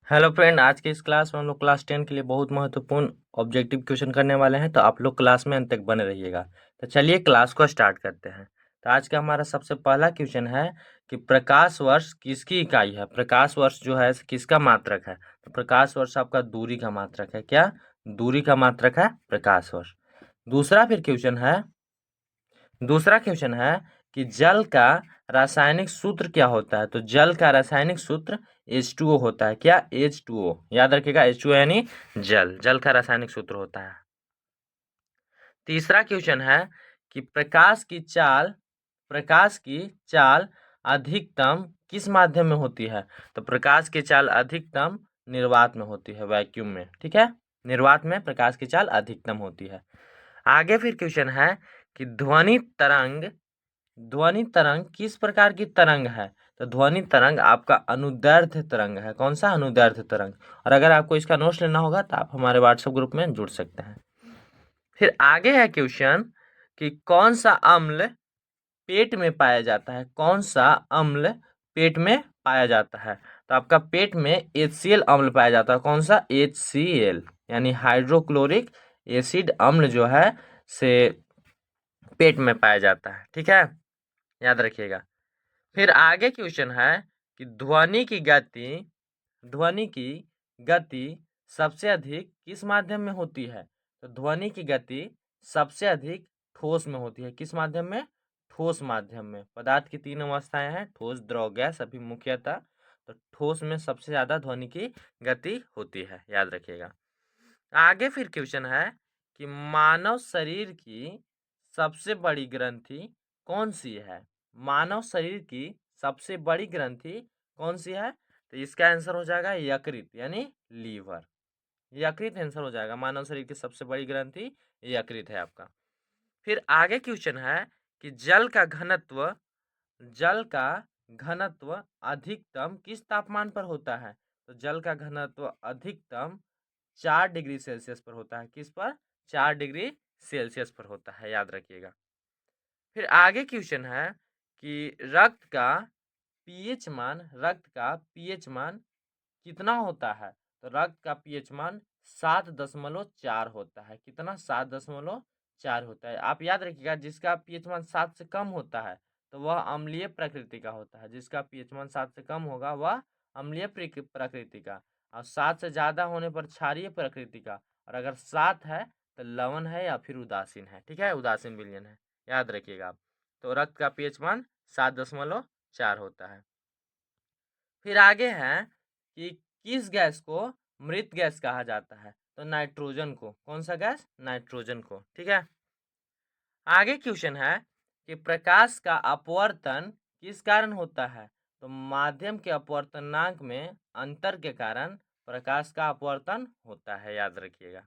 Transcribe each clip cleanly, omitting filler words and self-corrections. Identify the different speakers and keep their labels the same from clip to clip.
Speaker 1: Hello friend, आज के इस क्लास में हम लोग क्लास 10 के लिए बहुत महत्वपूर्ण ऑब्जेक्टिव क्वेश्चन करने वाले हैं। तो आप लोग क्लास में अंत तक बने रहिएगा। तो चलिए क्लास को स्टार्ट करते हैं। तो आज का हमारा सबसे पहला क्वेश्चन है कि प्रकाश वर्ष किसकी इकाई है। प्रकाश वर्ष जो है किसका मात्रक है। तो प्रकाश वर्ष आपका दूरी का मात्रक है। क्या दूरी का मात्रक है प्रकाश वर्ष। दूसरा क्वेश्चन है कि जल का रासायनिक सूत्र क्या होता है। तो जल का रासायनिक सूत्र H2O होता है। क्या H2O, याद रखिएगा H2O यानी जल का रासायनिक सूत्र होता है। तीसरा क्वेश्चन है कि प्रकाश की चाल अधिकतम किस माध्यम में होती है। तो प्रकाश की चाल अधिकतम निर्वात में होती है, वैक्यूम में। ठीक है, निर्वात में प्रकाश की चाल अधिकतम होती है। आगे फिर क्वेश्चन है कि ध्वनि तरंग किस प्रकार की तरंग है। तो ध्वनि तरंग आपका अनुदैर्ध्य तरंग है। कौन सा? अनुदैर्ध्य तरंग। और अगर आपको इसका नोट्स लेना होगा तो आप हमारे व्हाट्सएप ग्रुप में जुड़ सकते हैं। फिर आगे है क्वेश्चन कि कौन सा अम्ल पेट में पाया जाता है। कौन सा अम्ल पेट में पाया जाता है। तो आपका पेट में HCl अम्ल पाया जाता है। कौन सा? HCl यानी हाइड्रोक्लोरिक एसिड अम्ल जो है से पेट में पाया जाता है। ठीक है, याद रखिएगा। फिर आगे क्वेश्चन है कि ध्वनि की गति सबसे अधिक किस माध्यम में होती है। तो ध्वनि की गति सबसे अधिक ठोस में होती है। किस माध्यम में? ठोस माध्यम में। पदार्थ की तीन अवस्थाएं हैं, ठोस, द्रव, गैस। अभी मुख्यतः तो ठोस में सबसे ज्यादा ध्वनि की गति होती है, याद रखिएगा। आगे फिर क्वेश्चन है कि मानव शरीर की सबसे बड़ी ग्रंथि कौन सी है। मानव शरीर की सबसे बड़ी ग्रंथि कौन सी है। तो इसका आंसर हो जाएगा यकृत यानी लीवर। यकृत आंसर हो जाएगा। मानव शरीर की सबसे बड़ी ग्रंथि यकृत है आपका। फिर आगे क्वेश्चन है कि जल का घनत्व अधिकतम किस तापमान पर होता है। तो जल का घनत्व अधिकतम 4 डिग्री सेल्सियस पर होता है। किस पर? 4 डिग्री सेल्सियस पर होता है, याद रखिएगा। फिर आगे क्वेश्चन है कि रक्त का पीएच मान कितना होता है। तो रक्त का पीएच मान 7.4 होता है। कितना? 7.4 होता है। आप याद रखिएगा, जिसका पीएच मान 7 से कम होता है तो वह अम्लीय प्रकृति का होता है। जिसका पीएच मान 7 से कम होगा वह अम्लीय प्रकृति का, और 7 से ज्यादा होने पर क्षारीय प्रकृति का, और अगर 7 है तो लवण है या फिर उदासीन है। ठीक है, उदासीन विलयन है, याद रखिएगा आप। तो रक्त का पीएच मान 7.4 होता है। फिर आगे है कि किस गैस को मृत गैस कहा जाता है। तो नाइट्रोजन को। कौन सा गैस? नाइट्रोजन को। ठीक है। आगे क्वेश्चन है कि प्रकाश का अपवर्तन किस कारण होता है। तो माध्यम के अपवर्तनांक में अंतर के कारण प्रकाश का अपवर्तन होता है, याद रखिएगा।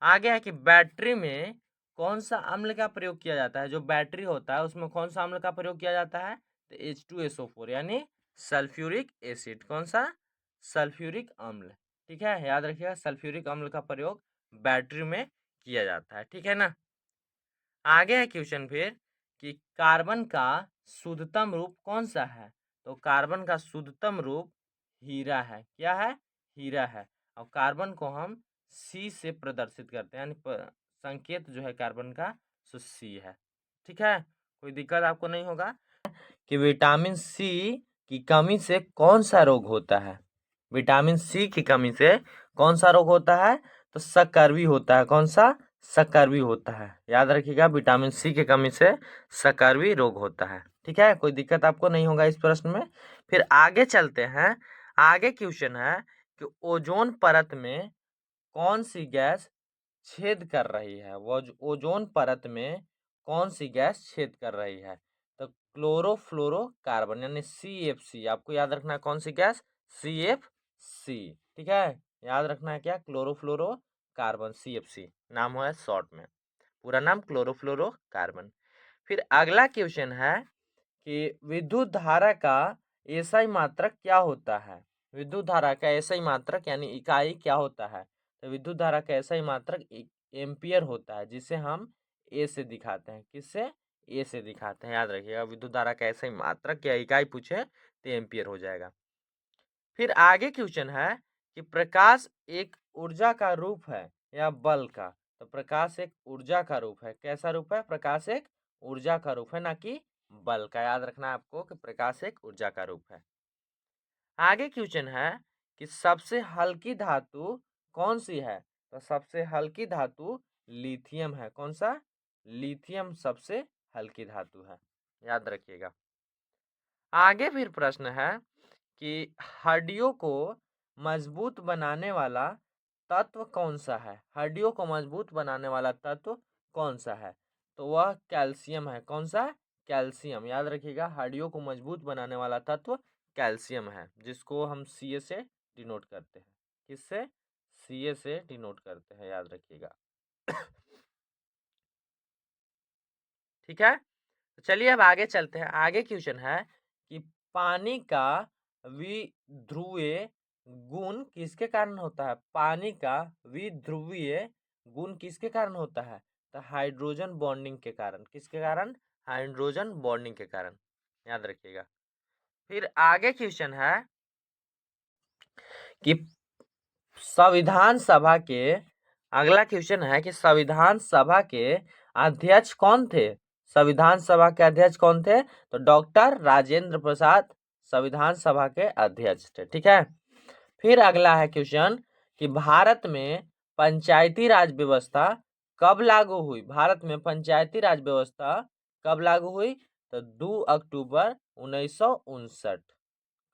Speaker 1: आगे है कि बैटरी में कौन सा अम्ल का प्रयोग किया जाता है। जो बैटरी होता है उसमें कौन सा अम्ल का प्रयोग किया जाता है। तो H2SO4 यानी सल्फ्यूरिक एसिड। कौन सा? सल्फ्यूरिक अम्ल। ठीक है, याद रखिएगा, सल्फ्यूरिक अम्ल का प्रयोग बैटरी में किया जाता है। ठीक है ना। आगे है क्वेश्चन फिर कि कार्बन का शुद्धतम रूप कौन सा है। तो कार्बन का शुद्धतम रूप हीरा है। क्या है? हीरा है। और कार्बन को हम C से प्रदर्शित करते हैं, यानी संकेत जो है कार्बन का सो C है। ठीक है, कोई दिक्कत आपको नहीं होगा। कि विटामिन C की कमी से कौन सा रोग होता है। विटामिन C की कमी से कौन सा रोग होता है। तो सकर्वी होता है। कौन सा? सकर्वी होता है, याद रखिएगा। विटामिन C की कमी से सकर्वी रोग होता है। ठीक है, कोई दिक्कत आपको नहीं होगा इस प्रश्न में। फिर आगे चलते हैं। आगे क्वेश्चन है कि ओजोन परत में कौन सी गैस छेद कर रही है। वो ओजोन परत में कौन सी गैस छेद कर रही है। तो क्लोरोफ्लोरोकार्बन यानी CFC। आपको याद रखना है कौन सी गैस? CFC। ठीक है, याद रखना है क्या? क्लोरोफ्लोरोकार्बन, CFC नाम है शॉर्ट में। पूरा नाम क्लोरोफ्लोरोकार्बन। फिर अगला क्वेश्चन है कि विद्युत धारा का एसआई मात्रक क्या होता है। विद्युत धारा का एसआई मात्रक यानी इकाई क्या होता है। तो विद्युत धारा का एसआई मात्रक एम्पियर होता है, जिसे हम ए से दिखाते हैं। किससे? ए से दिखाते हैं, याद रखिएगा। विद्युत धारा का एसआई मात्रक या इकाई पूछे तो एम्पियर हो जाएगा। फिर आगे क्वेश्चन है कि प्रकाश एक ऊर्जा का रूप है या बल का। तो प्रकाश एक ऊर्जा का रूप है। कैसा रूप है? प्रकाश एक ऊर्जा का रूप है, ना कि बल का। याद रखना है आपको कि प्रकाश एक ऊर्जा का रूप है। आगे क्वेश्चन है कि सबसे हल्की धातु कौन सी है? तो सबसे हल्की धातु लिथियम है। कौन सा? लिथियम सबसे हल्की धातु है, याद रखिएगा। आगे फिर प्रश्न है कि हड्डियों को मजबूत बनाने वाला तत्व कौन सा है? हड्डियों को मजबूत बनाने वाला तत्व कौन सा है? तो वह कैल्शियम है। कौन सा? कैल्शियम। याद रखिएगा, हड्डियों को मजबूत बनाने वाला तत्व कैल्शियम है, जिसको हम Ca से डिनोट करते हैं। किससे? Ca से डिनोट करते हैं, याद रखिएगा। ठीक है, तो चलिए अब आगे चलते हैं। आगे क्वेश्चन है कि पानी का विध्रुवीय गुण किसके कारण होता है? पानी का विध्रुवीय गुण किसके कारण होता है? तो हाइड्रोजन बॉन्डिंग के कारण। किसके कारण? हाइड्रोजन बॉन्डिंग के कारण, याद रखिएगा। फिर आगे क्वेश्चन है कि संविधान सभा के, अगला क्वेश्चन है कि संविधान सभा के अध्यक्ष कौन थे? संविधान सभा के अध्यक्ष कौन थे? तो डॉक्टर राजेंद्र प्रसाद संविधान सभा के अध्यक्ष थे। ठीक है, फिर अगला है क्वेश्चन कि भारत में पंचायती राज व्यवस्था कब लागू हुई? भारत में पंचायती राज व्यवस्था कब लागू हुई? तो 2 अक्टूबर 1959।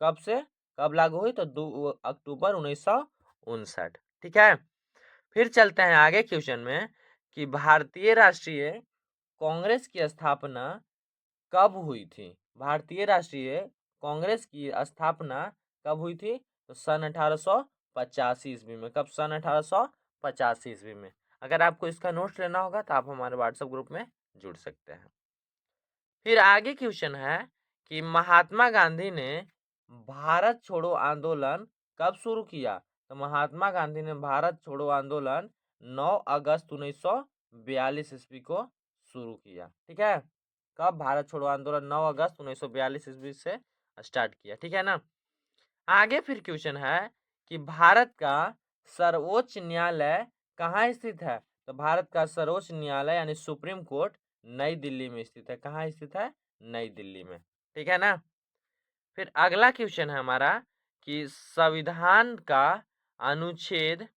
Speaker 1: कब से कब लागू हुई? तो 2 अक्टूबर 1959। ठीक है, फिर चलते हैं आगे क्वेश्चन में कि भारतीय राष्ट्रीय कांग्रेस की स्थापना कब हुई थी? भारतीय राष्ट्रीय कांग्रेस की स्थापना कब हुई थी? तो सन 1885 ईस्वी में। कब? सन 1885 ईस्वी में। अगर आपको इसका नोट्स लेना होगा तो आप हमारे व्हाट्सएप ग्रुप में जुड़ सकते हैं। फिर आगे क्वेश्चन है कि महात्मा गांधी ने भारत छोड़ो आंदोलन कब शुरू किया? तो महात्मा गांधी ने भारत छोड़ो आंदोलन 9 अगस्त 1942 ईस्वी को शुरू किया। ठीक है, कब? भारत छोड़ो आंदोलन 9 अगस्त 1942 ईस्वी से स्टार्ट किया। ठीक है ना। आगे फिर क्वेश्चन है कि भारत का सर्वोच्च न्यायालय कहाँ स्थित है? तो भारत का सर्वोच्च न्यायालय यानी सुप्रीम कोर्ट नई दिल्ली में स्थित है। कहाँ स्थित है? नई दिल्ली में। ठीक है ना। फिर अगला क्वेश्चन है हमारा कि संविधान का अनुच्छेद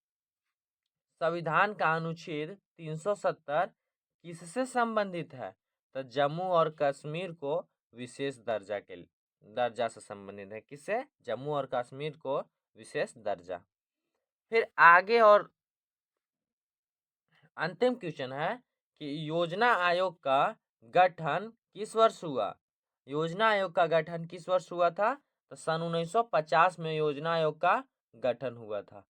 Speaker 1: 370 किससे संबंधित है? तो जम्मू और कश्मीर को विशेष दर्जा से संबंधित है। किससे? जम्मू और कश्मीर को विशेष दर्जा। फिर आगे और अंतिम क्वेश्चन है कि योजना आयोग का गठन किस वर्ष हुआ? योजना आयोग का गठन किस वर्ष हुआ था? तो सन 1950 में योजना आयोग का गठन हुआ था।